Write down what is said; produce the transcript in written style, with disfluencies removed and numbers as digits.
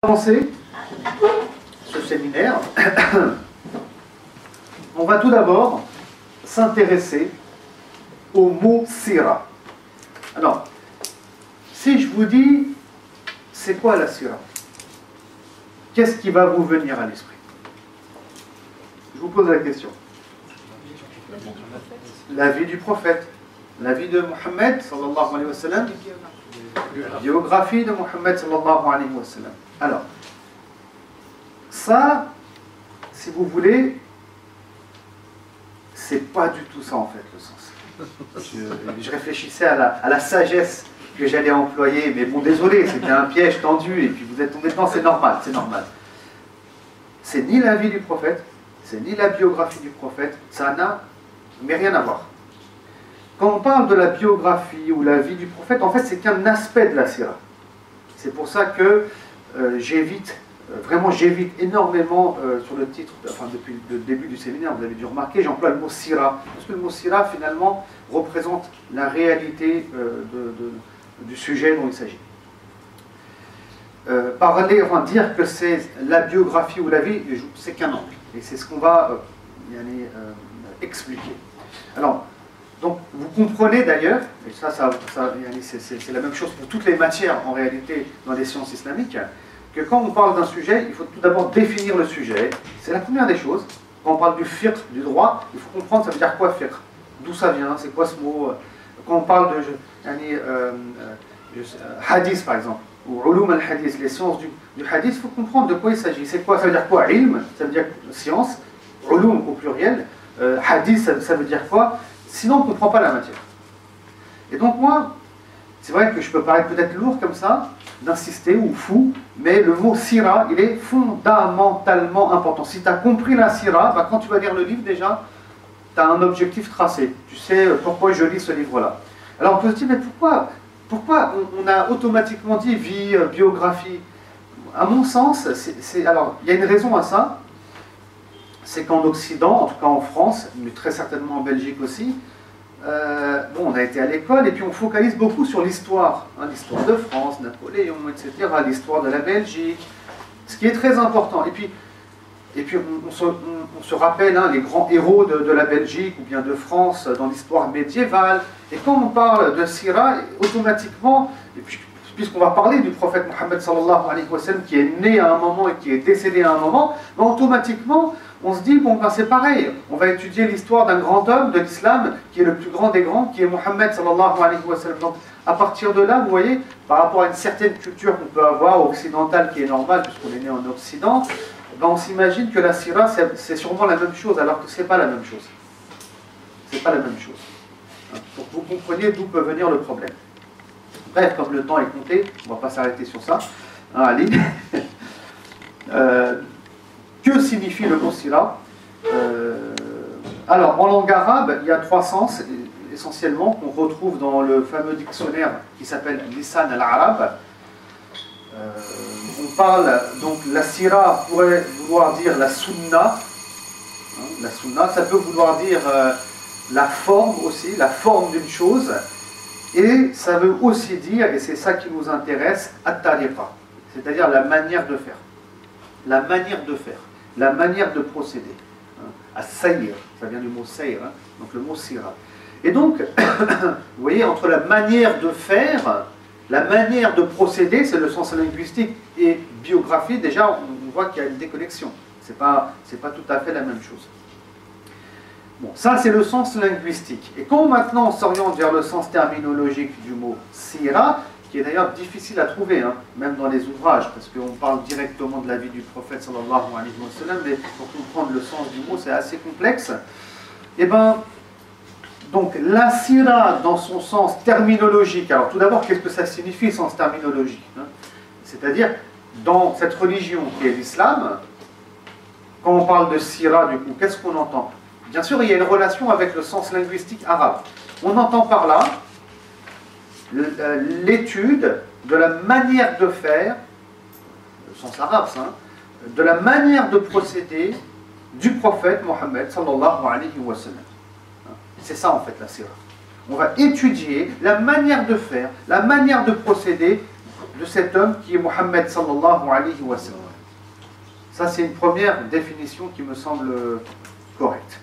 Commencer ce séminaire, on va tout d'abord s'intéresser au mot sira. Alors, si je vous dis, c'est quoi la sira? Qu'est-ce qui va vous venir à l'esprit? Je vous pose la question. La vie du prophète, la vie de Mohammed, sallallahu alayhi wa sallam, la biographie de Mohammed, sallallahu alayhi wa sallam. Alors, ça, si vous voulez, c'est pas du tout ça en fait le sens. Je réfléchissais à la sagesse que j'allais employer, mais bon, désolé, c'était un piège tendu, et puis vous êtes tombé dedans, c'est normal, c'est normal. C'est ni la vie du prophète, c'est ni la biographie du prophète, ça n'a mais rien à voir. Quand on parle de la biographie ou la vie du prophète, en fait, c'est qu'un aspect de la sira. C'est pour ça que j'évite énormément sur le titre, enfin depuis le début du séminaire, vous avez dû remarquer, j'emploie le mot sira, parce que le mot sira finalement représente la réalité du sujet dont il s'agit. Dire que c'est la biographie ou la vie, c'est qu'un angle, et c'est ce qu'on va expliquer. Alors, donc, vous comprenez d'ailleurs, et c'est la même chose pour toutes les matières en réalité dans les sciences islamiques, que quand on parle d'un sujet, il faut tout d'abord définir le sujet. C'est la première des choses. Quand on parle du fiqh, du droit, il faut comprendre ça veut dire quoi fiqh, d'où ça vient, c'est quoi ce mot. Quand on parle de hadith par exemple, ou ulum al-hadith, les sciences du hadith, il faut comprendre de quoi il s'agit. C'est quoi, ça veut dire quoi? Ilm, ça veut dire science, ulum au pluriel, hadith, ça veut dire quoi? Sinon on ne comprend pas la matière. Et donc moi, c'est vrai que je peux paraître peut-être lourd comme ça, d'insister, ou fou, mais le mot sira, il est fondamentalement important. Si tu as compris la sira, bah, quand tu vas lire le livre déjà, tu as un objectif tracé. Tu sais pourquoi je lis ce livre-là. Alors on peut se dire, mais pourquoi on a automatiquement dit vie, biographie? À mon sens, alors il y a une raison à ça, c'est qu'en Occident, en tout cas en France, mais très certainement en Belgique aussi, on a été à l'école et puis on focalise beaucoup sur l'histoire, l'histoire de France, Napoléon, etc., l'histoire de la Belgique, ce qui est très important. Et puis on se rappelle les grands héros de la Belgique ou bien de France dans l'histoire médiévale. Et quand on parle de Sira, automatiquement, puisqu'on va parler du prophète Mohammed sallallahu alayhi wa sallam qui est né à un moment et qui est décédé à un moment, automatiquement on se dit, c'est pareil, on va étudier l'histoire d'un grand homme de l'islam, qui est le plus grand des grands, qui est Mohammed sallallahu alayhi wa sallam. Donc, à partir de là, vous voyez, par rapport à une certaine culture qu'on peut avoir, occidentale, qui est normale, puisqu'on est né en Occident, on s'imagine que la sira, c'est sûrement la même chose, alors que ce n'est pas la même chose. C'est pas la même chose. Pour que vous compreniez d'où peut venir le problème. Bref, comme le temps est compté, on ne va pas s'arrêter sur ça. Allez. Que signifie le mot sira? Alors, en langue arabe, il y a trois sens, essentiellement, qu'on retrouve dans le fameux dictionnaire qui s'appelle Lisan al-Arab. On parle, donc, la sira pourrait vouloir dire la sunna. La sunna, ça peut vouloir dire la forme aussi, la forme d'une chose. Et ça veut aussi dire, et c'est ça qui nous intéresse, at-tariqa, c'est-à-dire la manière de faire. La manière de faire. La manière de procéder. As-sayr, ça vient du mot sayr, donc le mot sira. Et donc, vous voyez, entre la manière de faire, la manière de procéder, c'est le sens linguistique, et biographie, déjà, on voit qu'il y a une déconnexion. C'est pas tout à fait la même chose. Bon, ça c'est le sens linguistique. Et quand maintenant on s'oriente vers le sens terminologique du mot sira, qui est d'ailleurs difficile à trouver, même dans les ouvrages, parce qu'on parle directement de la vie du prophète sallallahu alayhi wa sallam, mais pour comprendre le sens du mot, c'est assez complexe. Et donc la sira dans son sens terminologique, alors tout d'abord, qu'est-ce que ça signifie, sens terminologique? C'est-à-dire, dans cette religion qui est l'islam, quand on parle de sira, du coup, qu'est-ce qu'on entend? Bien sûr, il y a une relation avec le sens linguistique arabe. On entend par là l'étude de la manière de faire, le sens arabe, de la manière de procéder du prophète Mohammed sallallahu alayhi wa sallam. C'est ça en fait la sira. On va étudier la manière de faire, la manière de procéder de cet homme qui est Mohammed sallallahu alayhi wa sallam. Ça, c'est une première définition qui me semble correcte.